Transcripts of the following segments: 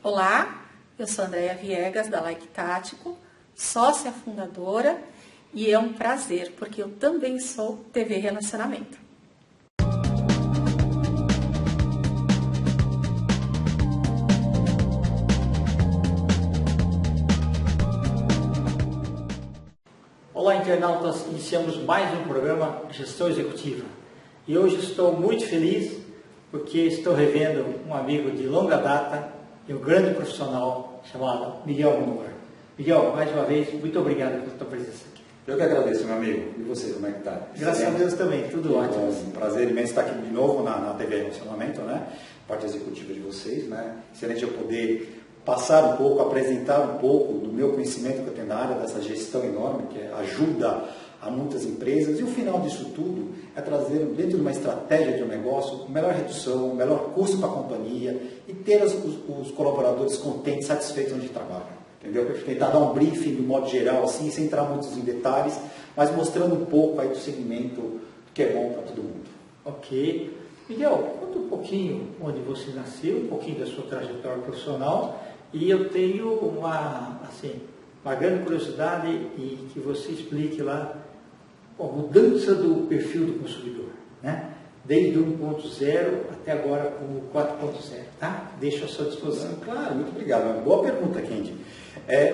Olá, eu sou Andréia Viegas, da Like Tático, sócia fundadora, e é um prazer, porque eu também sou TV Relacionamento. Olá, internautas, iniciamos mais um programa Gestão Executiva. E hoje estou muito feliz porque estou revendo um amigo de longa data e um grande profissional chamado Miguel Moura. Miguel, mais uma vez, muito obrigado pela tua presença aqui. Eu que agradeço, meu amigo. E você, como é que está? Graças a Deus também, tudo ótimo. Um prazer imenso estar aqui de novo na TV Relacionamento, né? Parte executiva de vocês, né? Excelente eu poder passar um pouco, apresentar um pouco do meu conhecimento que eu tenho na área dessa gestão enorme, que ajuda a muitas empresas. E o final disso tudo é trazer, dentro de uma estratégia de um negócio, melhor redução, melhor custo para a companhia e ter os colaboradores contentes, satisfeitos onde trabalham. Entendeu? Tentar dar um briefing de modo geral, assim, sem entrar muito em detalhes, mas mostrando um pouco aí do segmento que é bom para todo mundo. Ok. Miguel, conta um pouquinho onde você nasceu, um pouquinho da sua trajetória profissional, e eu tenho uma grande curiosidade em que você explique lá a mudança do perfil do consumidor, né? Desde o 1.0 até agora com o 4.0, tá? Deixo à sua disposição. Claro, muito obrigado. Boa pergunta, Kendi.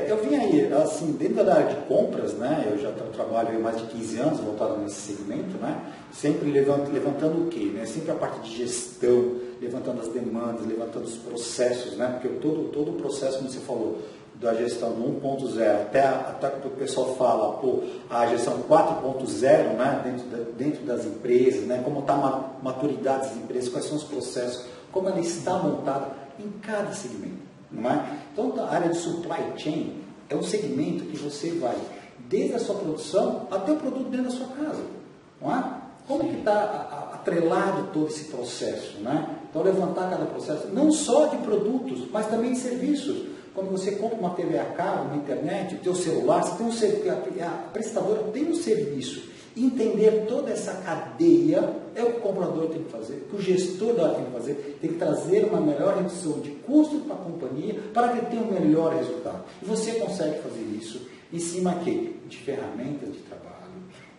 Eu vim aí, assim, dentro da área de compras, né? Eu já trabalho há mais de 15 anos voltado nesse segmento, né? Sempre levantando o quê? Né? Sempre a parte de gestão, levantando as demandas, levantando os processos, né? Porque todo o processo, como você falou, da gestão 1.0 até que o pessoal fala, pô, a gestão 4.0, né? dentro das empresas, né? Como está a maturidade das empresas, quais são os processos, como ela está montada em cada segmento. Não é? Então, a área de supply chain é um segmento que você vai desde a sua produção até o produto dentro da sua casa. Não é? Como que está atrelado todo esse processo? Né? Então, levantar cada processo, não só de produtos, mas também de serviços. Quando você compra uma TV a cabo, uma internet, o teu celular, você tem um serviço, a prestadora tem um serviço. Entender toda essa cadeia é o que o comprador tem que fazer, o que o gestor dela tem que fazer, tem que trazer uma melhor redução de custo para a companhia para que tenha um melhor resultado. E você consegue fazer isso em cima de ferramentas de trabalho,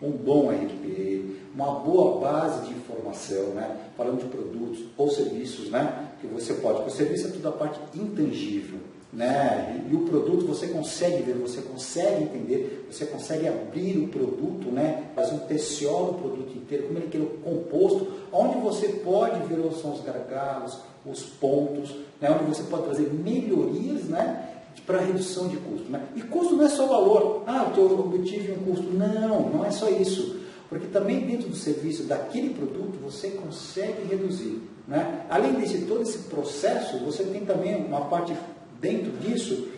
um bom RP, uma boa base de informação, né? Falando de produtos ou serviços, né? Que você pode, porque o serviço é toda a parte intangível. Né? E o produto você consegue ver, você consegue entender, você consegue abrir o produto, né? Fazer um TCO do produto inteiro, como ele é composto, onde você pode ver onde são os gargalos, os pontos, né? Onde você pode trazer melhorias, né? Para redução de custo. Né? E custo não é só valor, eu obtive um custo, não é só isso, porque também dentro do serviço daquele produto você consegue reduzir. Né? Além desse todo esse processo, você tem também uma parte dentro disso,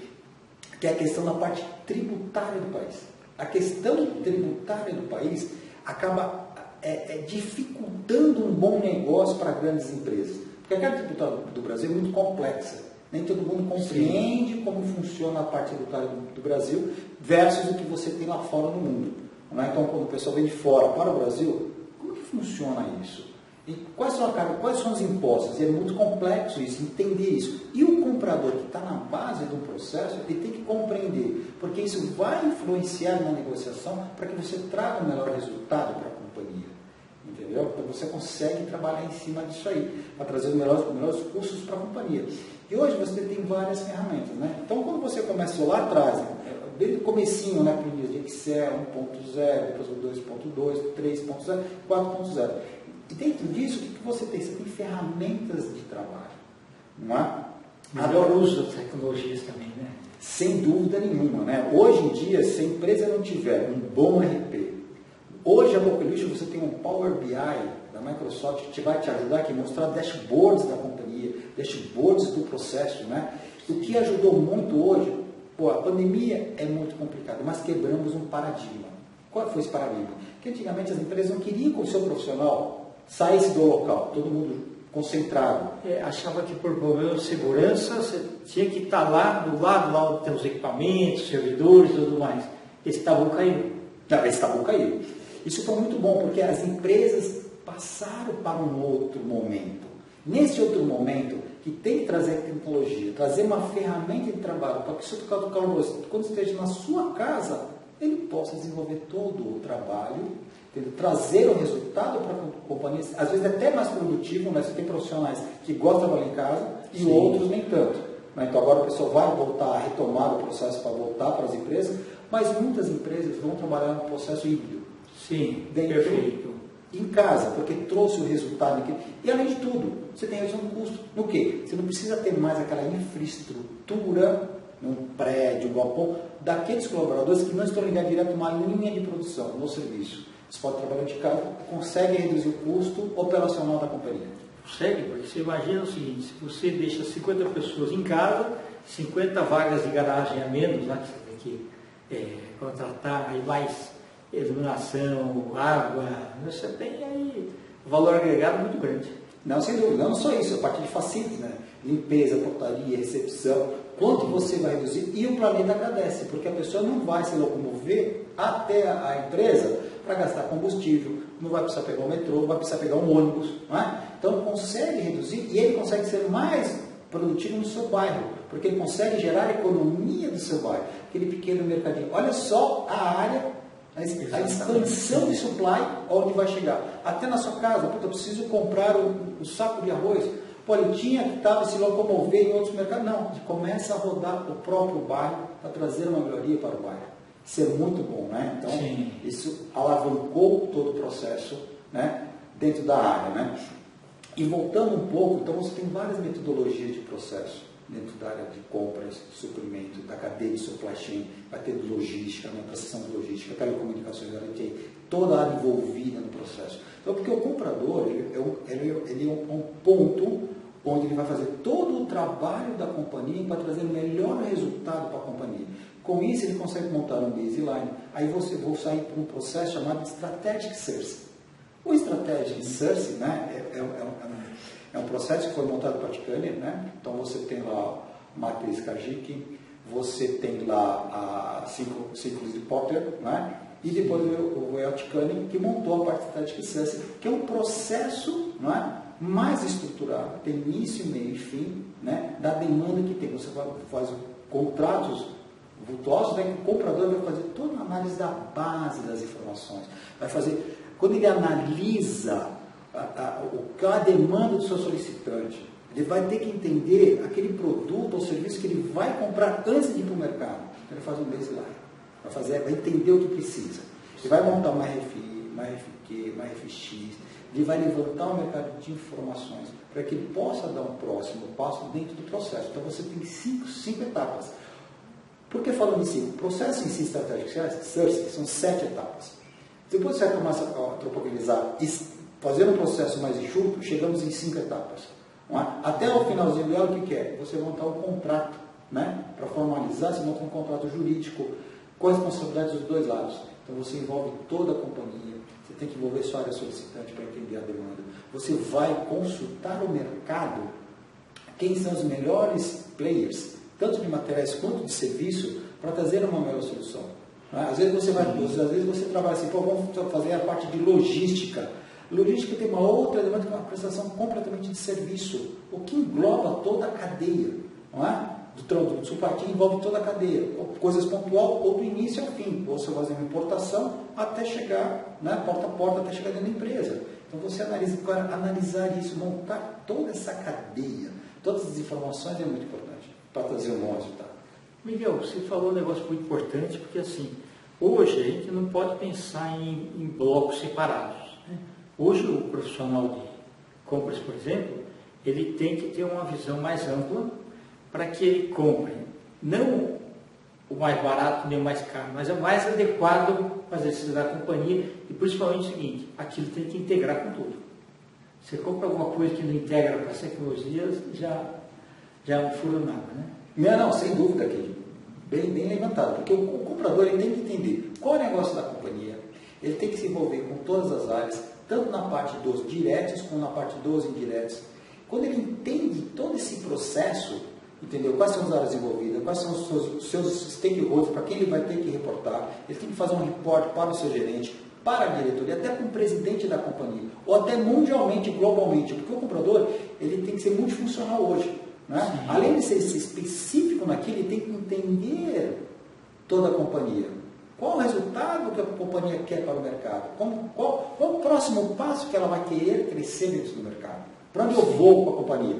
que é a questão da parte tributária do país. A questão tributária do país acaba dificultando um bom negócio para grandes empresas. Porque a carga tributária do Brasil é muito complexa. Nem todo mundo compreende como funciona a parte tributária do Brasil versus o que você tem lá fora no mundo. Não é? Então, quando o pessoal vem de fora para o Brasil, como que funciona isso? E quais são os impostos? E é muito complexo isso, entender isso. E o comprador que está na base do processo, ele tem que compreender, porque isso vai influenciar na negociação para que você traga o melhor resultado para a companhia. Entendeu? Então você consegue trabalhar em cima disso aí, para trazer os melhores custos para a companhia. E hoje você tem várias ferramentas. Né? Então quando você começou lá atrás, desde o comecinho, né, planilhas de Excel 1.0, depois o 2.2, 3.0, 4.0. E dentro disso, o que você tem? Você tem ferramentas de trabalho. Não é? Melhor uso das tecnologias também, né? Sem dúvida nenhuma. Né? Hoje em dia, se a empresa não tiver um bom RP, hoje a Bocaluxo você tem um Power BI da Microsoft que vai te ajudar a mostrar dashboards da companhia, dashboards do processo. Né? O que ajudou muito hoje, a pandemia é muito complicada, mas quebramos um paradigma. Qual foi esse paradigma? Que antigamente as empresas não queriam que o seu profissional saísse do local, todo mundo concentrado. Achava que por problema de segurança você tinha que estar lá do lado lá onde tem os equipamentos, servidores e tudo mais. Esse tabu caiu. Esse tabu caiu. Isso foi muito bom, porque as empresas passaram para um outro momento. Nesse outro momento, que tem que trazer tecnologia, trazer uma ferramenta de trabalho para que o seu colaborador, quando esteja na sua casa, ele possa desenvolver todo o trabalho, trazer o resultado para a companhia, às vezes até mais produtivo, mas você tem profissionais que gostam de trabalhar em casa e Sim. outros nem tanto. Então agora o pessoal vai voltar a retomar o processo para voltar para as empresas, mas muitas empresas vão trabalhar no processo híbrido. Sim, perfeito. Em casa, porque trouxe o resultado aqui. E além de tudo, você tem redução do custo. No quê? Você não precisa ter mais aquela infraestrutura num prédio, um galpão, daqueles colaboradores que não estão ligados direto a uma linha de produção no serviço. Você pode trabalhar de casa, consegue reduzir o custo operacional da companhia. Consegue, porque você imagina o seguinte, se você deixa 50 pessoas em casa, 50 vagas de garagem a menos, né, que você tem que contratar, aí mais iluminação, água, você tem aí valor agregado muito grande. Não, sem dúvida, não só isso, a partir de facilities, né? Limpeza, portaria, recepção, quanto você vai reduzir, e o planeta agradece, porque a pessoa não vai se locomover até a empresa para gastar combustível, não vai precisar pegar o metrô, não vai precisar pegar um ônibus, não é? Então consegue reduzir e ele consegue ser mais produtivo no seu bairro, porque ele consegue gerar economia do seu bairro, aquele pequeno mercadinho. Olha só a área, a expansão de supply, onde vai chegar. Até na sua casa, eu preciso comprar o saco de arroz. Pô, ele tinha que estava se locomover em outros mercados. Não, ele começa a rodar o próprio bairro para trazer uma melhoria para o bairro. Isso é muito bom, né? Então, sim, isso alavancou todo o processo, né, dentro da área, né? E voltando um pouco, então você tem várias metodologias de processo dentro da área de compras, suprimento, da cadeia de supply chain, vai ter logística, né, processão de logística, telecomunicações, tem toda a área envolvida no processo. Então, porque o comprador, ele é um ponto onde ele vai fazer todo o trabalho da companhia para trazer o melhor resultado para a companhia. Com isso, ele consegue montar um baseline. Aí você vai sair para um processo chamado de Strategic Sourcing. O Strategic Sourcing, né, é um processo que foi montado para a Ticani, né? Então você tem lá a matriz Kajiki, você tem lá a ciclos de Porter, né? E depois o Ticani que montou a parte de Strategic Sourcing, que é um processo, não é, mais estruturado, tem início, meio e fim, né, da demanda que tem. Você faz contratos vultuosos, né, que o comprador vai fazer toda a análise da base das informações, vai fazer, quando ele analisa a demanda do seu solicitante, ele vai ter que entender aquele produto ou serviço que ele vai comprar antes de ir para o mercado. Então ele faz um baseline, vai entender o que precisa. Ele vai montar uma RFI, uma RFQ, uma RFX, ele vai levantar um mercado de informações para que ele possa dar um próximo passo dentro do processo. Então você tem cinco etapas. Por que falando em 5? O processo em si, Strategic Sourcing, são 7 etapas. Depois você começa a tropicalizar e fazer um processo mais enxuto, chegamos em 5 etapas. Não é? Até o finalzinho dela, o que é? Você montar um contrato, né? Para formalizar, você monta um contrato jurídico com as responsabilidades dos dois lados. Então você envolve toda a companhia, você tem que envolver sua área solicitante para entender a demanda. Você vai consultar o mercado, quem são os melhores players, tanto de materiais quanto de serviço, para trazer uma melhor solução. Às vezes você trabalha assim, vamos fazer a parte de logística. Logística tem uma outra demanda, que é uma prestação completamente de serviço, o que engloba toda a cadeia, não é? Do supply chain envolve toda a cadeia, coisas pontual ou do início ao fim. Ou você vai fazer uma importação até chegar, né, porta a porta, até chegar dentro da empresa. Então você analisar isso, montar toda essa cadeia, todas as informações é muito importante para trazer um bom resultado. Miguel, você falou um negócio muito importante, porque assim, hoje a gente não pode pensar em blocos separados, né? Hoje o profissional de compras, por exemplo, ele tem que ter uma visão mais ampla para que ele compre não o mais barato nem o mais caro, mas o mais adequado para as necessidades da companhia e principalmente o seguinte, aquilo tem que integrar com tudo. Você compra alguma coisa que não integra para as tecnologias, já é um furo nada, né? Não, sem dúvida, aqui, bem levantado, porque o comprador ele tem que entender qual é o negócio da companhia, ele tem que se envolver com todas as áreas, tanto na parte dos diretos como na parte dos indiretos. Quando ele entende todo esse processo, entendeu? Quais são as áreas envolvidas, quais são os seus stakeholders, para quem ele vai ter que reportar, ele tem que fazer um report para o seu gerente, para a diretoria, até para o presidente da companhia, ou até mundialmente, globalmente, porque o comprador, ele tem que ser multifuncional hoje. Né? Além de ser específico naquilo, ele tem que entender toda a companhia. Qual o resultado que a companhia quer para o mercado? Qual o próximo passo que ela vai querer crescer dentro do mercado? Para onde eu vou com a companhia?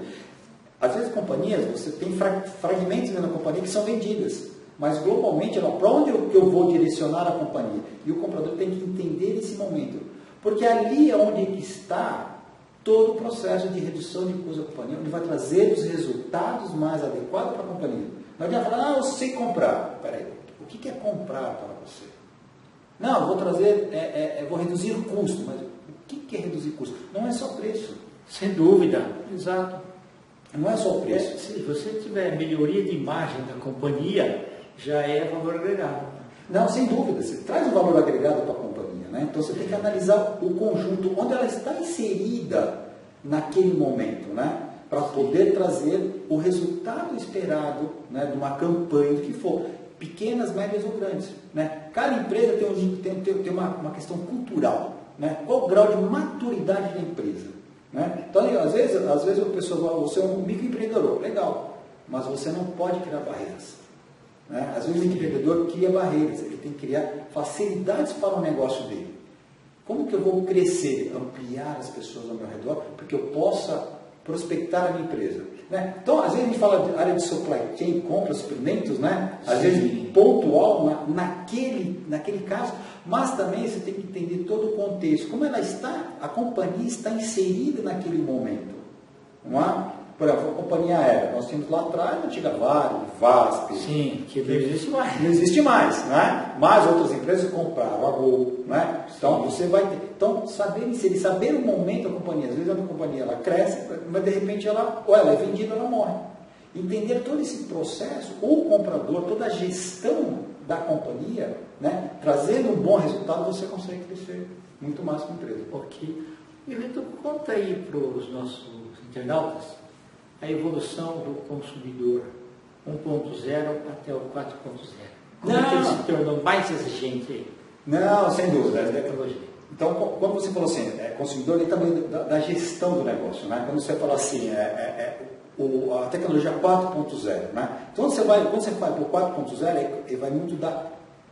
Às vezes, companhias, você tem fragmentos dentro da companhia que são vendidas, mas globalmente, para onde eu vou direcionar a companhia? E o comprador tem que entender esse momento, porque ali é onde está todo o processo de redução de custo da companhia, onde vai trazer os resultados mais adequados para a companhia. Não adianta falar, eu sei comprar. Peraí, o que é comprar para você? Não, eu vou trazer, vou reduzir o custo, mas o que é reduzir custo? Não é só preço. Sem dúvida, exato. Não é só o preço. Se você tiver melhoria de imagem da companhia, já é valor agregado. Não, sem dúvida, você traz um valor agregado para a companhia, né? Então você tem que analisar o conjunto, onde ela está inserida naquele momento, né? Para poder trazer o resultado esperado, né, de uma campanha, do que for, pequenas, médias ou grandes. Né? Cada empresa tem uma questão cultural. Né? Qual o grau de maturidade da empresa? Né? Então, às vezes a pessoa fala, você é um microempreendedor, legal, mas você não pode criar barreiras. Né? Às vezes o empreendedor cria barreiras, ele tem que criar facilidades para o negócio dele. Como que eu vou crescer, ampliar as pessoas ao meu redor, para que eu possa prospectar a minha empresa? Né? Então, às vezes a gente fala de área de supply chain, compras, suprimentos, né? Às vezes pontual naquele caso, mas também você tem que entender todo o contexto, como a companhia está inserida naquele momento. Não é? Por exemplo, a companhia aérea, nós tínhamos lá atrás a antiga Varig, VASP. Sim, que não existe mais. Não existe mais, né? Mas outras empresas compraram a Gol, né? Então você vai ter. Então, saber inserir, saber o momento da companhia. Às vezes a companhia ela cresce, mas de repente ela é vendida, ela morre. Entender todo esse processo, o comprador, toda a gestão da companhia, né? Trazendo um bom resultado, você consegue crescer muito mais com a empresa. Ok. E Vitor, conta aí para os nossos internautas a evolução do consumidor 1.0 até o 4.0. Como é que ele se tornou mais exigente aí? Não, sem dúvida. Tecnologia. Então, quando você falou assim, consumidor, ele também da gestão do negócio, né? Quando você fala assim, a tecnologia 4.0, né? Então, quando você vai para o 4.0, ele vai muito da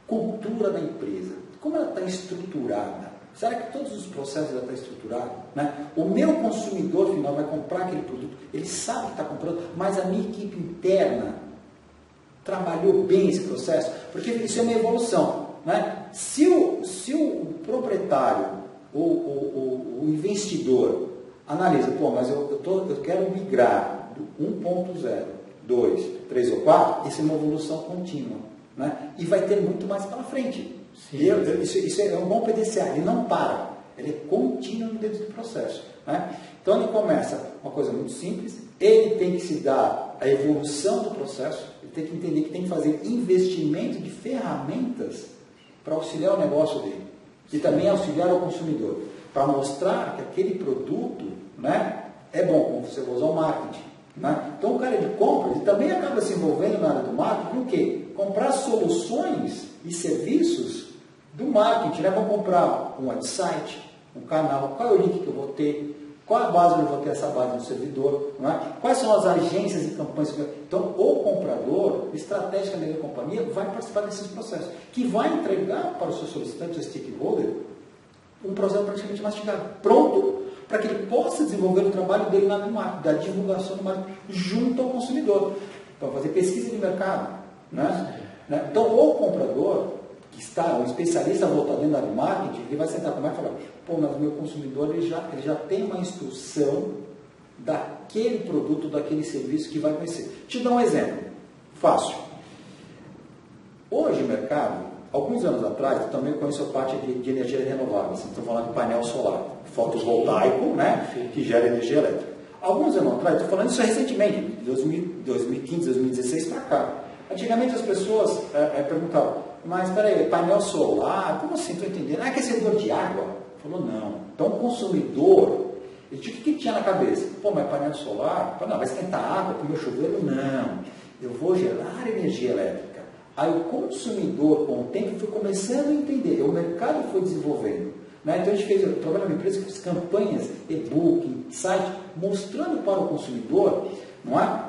cultura da empresa. Como ela está estruturada? Será que todos os processos já estão estruturados? Né? O meu consumidor final vai comprar aquele produto, ele sabe que está comprando, mas a minha equipe interna trabalhou bem esse processo, porque isso é uma evolução. Né? Se o proprietário, o investidor, analisa, mas eu quero migrar do 1.0, 2, 3 ou 4, isso é uma evolução contínua. Né? E vai ter muito mais para frente. Isso é um bom PDCA, ele não para, ele é contínuo dentro do processo. Né? Então ele começa uma coisa muito simples, ele tem que se dar a evolução do processo, ele tem que entender que tem que fazer investimento de ferramentas para auxiliar o negócio dele e também auxiliar o consumidor, para mostrar que aquele produto, né, é bom, como você vai usar o marketing. Né? Então o cara de compra, ele também acaba se envolvendo na área do marketing, o quê? Comprar soluções e serviços do marketing, né? Vou comprar um website, um canal, qual é o link que eu vou ter, qual a base onde eu vou ter essa base no servidor, não é? Quais são as agências e campanhas. Então, o comprador, estrategicamente da companhia, vai participar desses processos, que vai entregar para o seu solicitante, o stakeholder, um processo praticamente mastigado, pronto, para que ele possa desenvolver o trabalho dele na marketing, da divulgação do marketing, junto ao consumidor, para fazer pesquisa de mercado. Né? Então, o comprador, que está, um especialista voltado dentro da área de marketing, ele vai sentar com o marketing e falar, mas o meu consumidor ele já tem uma instrução daquele produto, daquele serviço que vai conhecer. Te dar um exemplo, fácil. Hoje o mercado, alguns anos atrás, eu também conheço a parte de energia renovável, assim, estou falando de painel solar, fotovoltaico, né, que gera energia elétrica. Alguns anos atrás, estou falando isso recentemente, de 2015, 2016 para cá. Antigamente as pessoas perguntavam, mas peraí, painel solar, como assim? Estou entendendo. É aquecedor de água? Falou, não. Então o consumidor, o que ele tinha na cabeça? Mas painel solar? Não, vai esquentar água para o meu chuveiro? Não. Eu vou gerar energia elétrica. Aí o consumidor, com o tempo, foi começando a entender, o mercado foi desenvolvendo. Né? Então a gente fez, eu trabalho numa empresa que fez campanhas, e-book, site, mostrando para o consumidor, não é?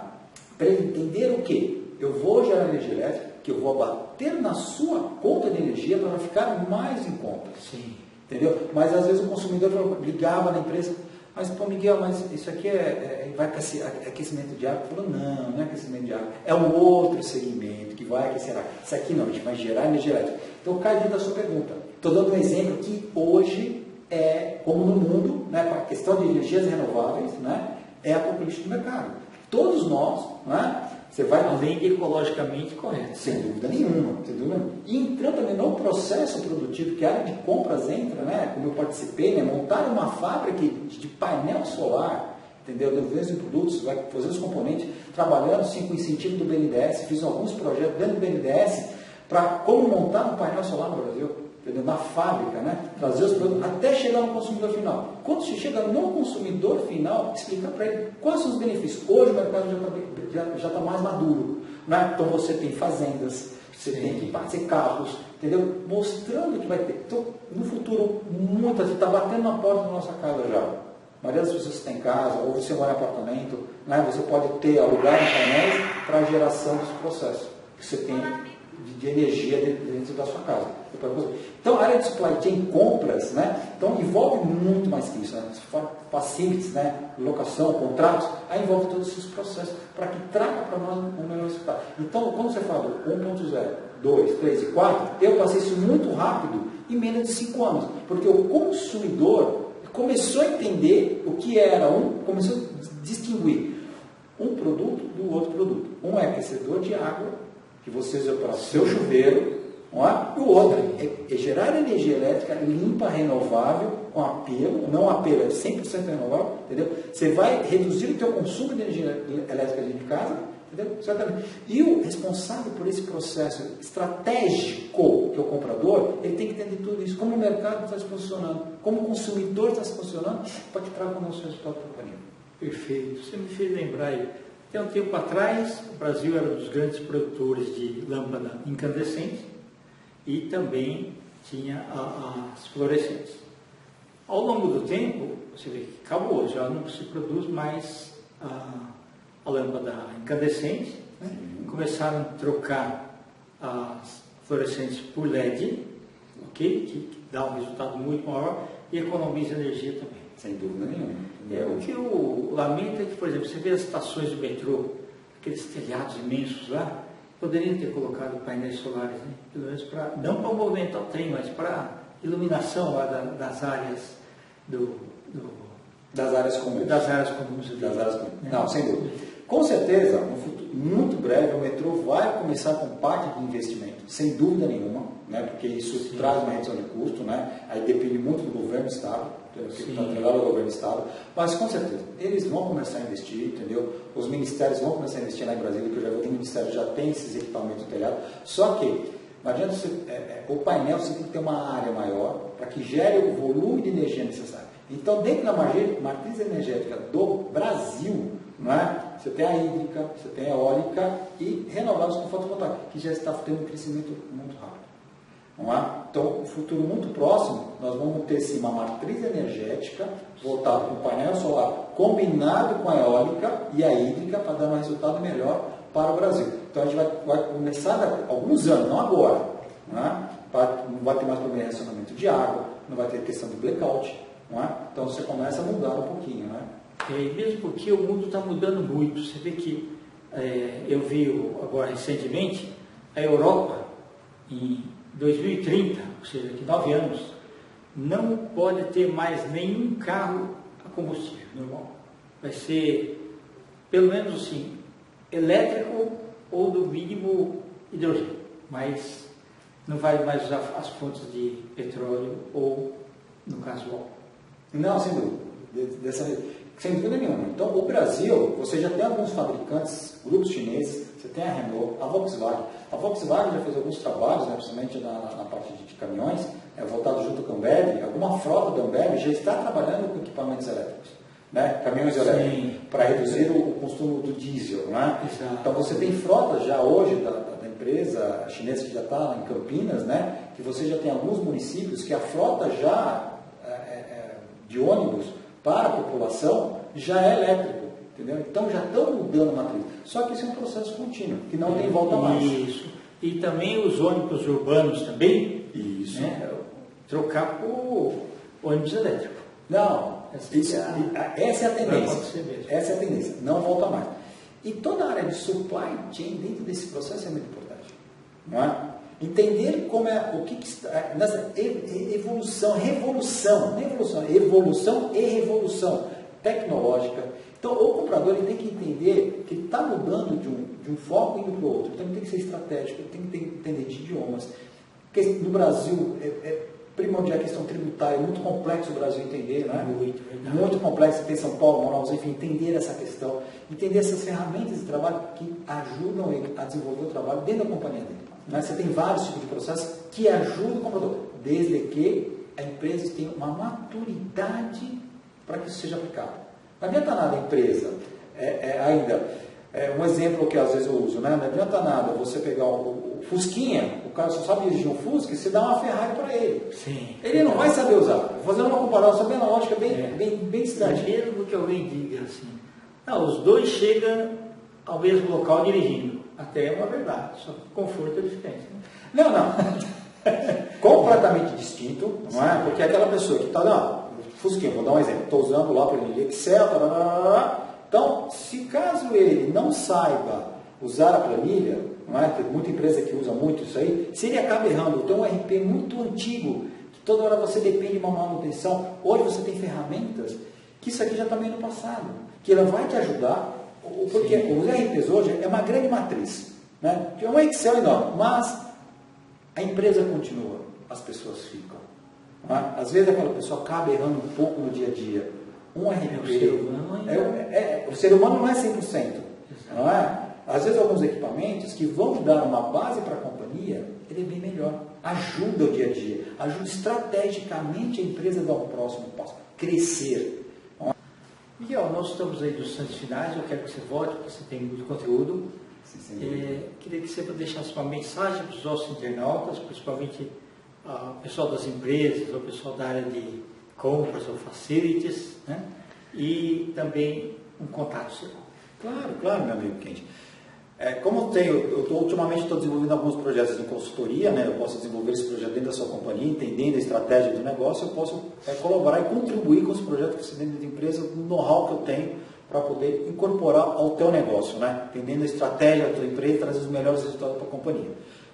Para ele entender o quê? Eu vou gerar energia elétrica, que eu vou abater na sua conta de energia para ficar mais em conta. Sim. Entendeu? Mas às vezes o consumidor ligava na empresa, mas pô, Miguel, mas isso aqui vai aquecimento de água? Falou, não é aquecimento de água, é um outro segmento que vai aquecer água. Isso aqui não, a gente vai gerar energia elétrica. Então cai dentro da sua pergunta. Estou dando um exemplo que hoje é, como no mundo, né, para a questão de energias renováveis, né, é a população do mercado. Todos nós, né, você vai... Além de ecologicamente correto. Sem dúvida nenhuma, sem dúvida nenhuma. E entrando também no processo produtivo, que a área de compras entra, né, como eu participei, né, montar uma fábrica de painel solar, entendeu? Desenvolvendo produtos, vai fazer os componentes, trabalhando sim com incentivo do BNDES, fiz alguns projetos dentro do BNDES para como montar um painel solar no Brasil. Entendeu? Na fábrica, né? Trazer os produtos até chegar no consumidor final. Quando você chega no consumidor final, explicar para ele quais são os benefícios. Hoje o mercado já está mais maduro. Né? Então você tem fazendas, você tem que fazer carros, entendeu? Mostrando que vai ter. Então, no futuro, muita gente está batendo na porta da nossa casa já. A maioria das pessoas que tem casa, ou você mora em apartamento, né? Você pode ter alugar em painéis para a geração dos processos que você tem de energia dentro da sua casa. Então, a área de supply chain, compras, né? Então, envolve muito mais que isso. Né? Facilities, né? Locação, contratos, aí envolve todos esses processos para que traga para nós um melhor resultado. Então, quando você fala 1.0, 2, 3 e 4, eu passei isso muito rápido, em menos de 5 anos, porque o consumidor começou a entender o que era começou a distinguir um produto do outro produto. Um é aquecedor de água, que você usa para o seu chuveiro, não é? E o outro é gerar energia elétrica limpa, renovável, com apelo, não apelo, é 100% renovável, entendeu? Você vai reduzir o teu consumo de energia elétrica dentro de casa, entendeu? Certamente. E o responsável por esse processo estratégico, que é o comprador, ele tem que entender tudo isso, como o mercado está se posicionando, como o consumidor está se posicionando, para que traga o nosso resultado para a companhia. Perfeito. Você me fez lembrar aí. Até um tempo atrás, o Brasil era um dos grandes produtores de lâmpada incandescente e também tinha as fluorescentes. Ao longo do tempo, você vê que acabou, já não se produz mais a lâmpada incandescente, né? Começaram a trocar as fluorescentes por LED, okay? Que dá um resultado muito maior e economiza energia também. Sem dúvida nenhuma. O que eu lamento é que, por exemplo, você vê as estações de metrô, aqueles telhados imensos lá, poderiam ter colocado painéis solares, né? Pelo menos não para movimentar o trem, mas para iluminação lá das áreas das áreas comuns. Das áreas comuns. Das áreas comuns. Não, sem dúvida. Com certeza, no futuro muito breve, o metrô vai começar com parte de investimento, sem dúvida nenhuma, né? Porque isso traz uma redução de custo, né? Aí depende muito do governo do estado, que está atrelado ao governo do estado, mas com certeza, eles vão começar a investir, entendeu? Os ministérios vão começar a investir lá em Brasília, que eu já vi que o ministério já tem esses equipamentos no telhado, só que não adianta você, o painel você tem que ter uma área maior para que gere o volume de energia necessário. Então, dentro da matriz energética do Brasil, não é? Você tem a hídrica, você tem a eólica e renováveis com fotovoltaica, que já está tendo um crescimento muito rápido. Não é? Então, no futuro muito próximo, nós vamos ter sim uma matriz energética voltada com o painel solar combinado com a eólica e a hídrica para dar um resultado melhor para o Brasil. Então, a gente vai começar daqui a alguns anos, não agora. Não é? Não vai ter mais problema de relacionamento de água, não vai ter questão de blackout. Não é? Então, você começa a mudar um pouquinho. Não é? Mesmo porque o mundo está mudando muito. Você vê que eu vi agora recentemente a Europa em 2030, ou seja, daqui a 9 anos, não pode ter mais nenhum carro a combustível normal. Vai ser, pelo menos assim, elétrico ou no mínimo hidrogênio, mas não vai mais usar as fontes de petróleo ou, no caso, álcool. Não, sem dúvida. Sem dúvida nenhuma. Então, o Brasil, você já tem alguns fabricantes, grupos chineses, você tem a Renault, a Volkswagen. A Volkswagen já fez alguns trabalhos, né, principalmente na parte de caminhões, voltado junto com a Ambev. Alguma frota da Ambev já está trabalhando com equipamentos elétricos, né, caminhões elétricos, para reduzir o consumo do diesel. Né? Então, você tem frotas já hoje da empresa chinesa que já está em Campinas, né, que você já tem alguns municípios que a frota já de ônibus para a população já é elétrico, entendeu? Então já estão mudando a matriz. Só que isso é um processo contínuo, que não tem volta mais. Isso. E também os ônibus urbanos também, Isso. né? Trocar por ônibus elétrico. Não, essa é a tendência. Essa é a tendência, não volta mais. E toda a área de supply chain dentro desse processo é muito importante, não é? Entender como o que está nessa evolução e revolução tecnológica. Então, o comprador ele tem que entender que ele está mudando de um foco indo para o outro. Então, ele tem que ser estratégico, ele tem que entender de idiomas. Porque no Brasil primordial a questão tributária, é muito complexo o Brasil entender, né? Muito complexo, tem São Paulo, Manaus, enfim, entender essa questão, entender essas ferramentas de trabalho que ajudam ele a desenvolver o trabalho dentro da companhia dele. Né? Você tem vários tipos de processos que ajudam o comprador, desde que a empresa tenha uma maturidade para que isso seja aplicado. Não adianta nada a empresa, um exemplo que às vezes eu uso, né? Não adianta nada você pegar o Fusquinha, o cara só sabe dirigir um Fusca, e você dá uma Ferrari para ele. Sim. Ele não vai saber usar. Fazendo uma comparação bem analógica, bem distante. Mesmo que alguém diga assim, não, os dois chegam ao mesmo local dirigindo. Até é uma verdade, só que o conforto é diferente. Né? Não. Completamente distinto, não é? Porque aquela pessoa que está, não, Fusquinha, vou dar um exemplo, estou usando lá para ele Excel, então, se caso ele não saiba usar a planilha, não é? Tem muita empresa que usa muito isso aí, se ele acaba errando, tem um RP muito antigo, que toda hora você depende de uma manutenção, hoje você tem ferramentas que isso aqui já está meio no passado, que ela vai te ajudar, porque os RPs hoje é uma grande matriz, né? É um Excel enorme, mas a empresa continua, as pessoas ficam. Não é? Às vezes aquela pessoa acaba errando um pouco no dia a dia. Um RP, o ser humano não é 100%, não é? Às vezes alguns equipamentos que vão dar uma base para a companhia, ele é bem melhor, ajuda o dia a dia, ajuda estrategicamente a empresa a dar um próximo passo, crescer. Miguel, nós estamos aí dos santos finais, eu quero que você volte, porque você tem muito conteúdo. Queria que você deixasse uma mensagem para os nossos internautas, principalmente o pessoal das empresas, o pessoal da área de compras ou facilities, né? E também um contato seu. Claro, meu amigo Kendi. Como eu ultimamente estou desenvolvendo alguns projetos de consultoria, né? Eu posso desenvolver esse projeto dentro da sua companhia, entendendo a estratégia do negócio, eu posso colaborar e contribuir com os projetos que você tem dentro da empresa, no know-how que eu tenho para poder incorporar ao teu negócio, né? Entendendo a estratégia da tua empresa e trazer os melhores resultados para a companhia.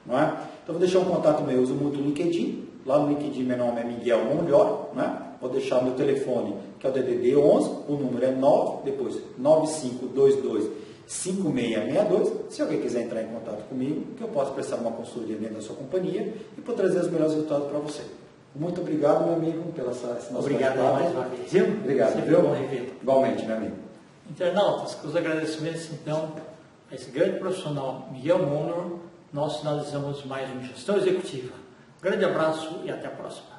Não é? Então vou deixar um contato meu, eu uso muito o LinkedIn, lá no LinkedIn meu nome é Miguel Mondior, né? Vou deixar meu telefone, que é o DDD 11, o número é 9, depois 9522-5662. Se alguém quiser entrar em contato comigo, que eu posso prestar uma consultoria dentro da sua companhia e para trazer os melhores resultados para você. Muito obrigado, meu amigo, pela essa nossa Obrigado mais uma vez. Obrigado. Sempre bom revê-lo. Igualmente, meu amigo. Internautas, com os agradecimentos, então, a esse grande profissional, Miguel Monor, nós finalizamos mais uma Gestão Executiva. Um grande abraço e até a próxima.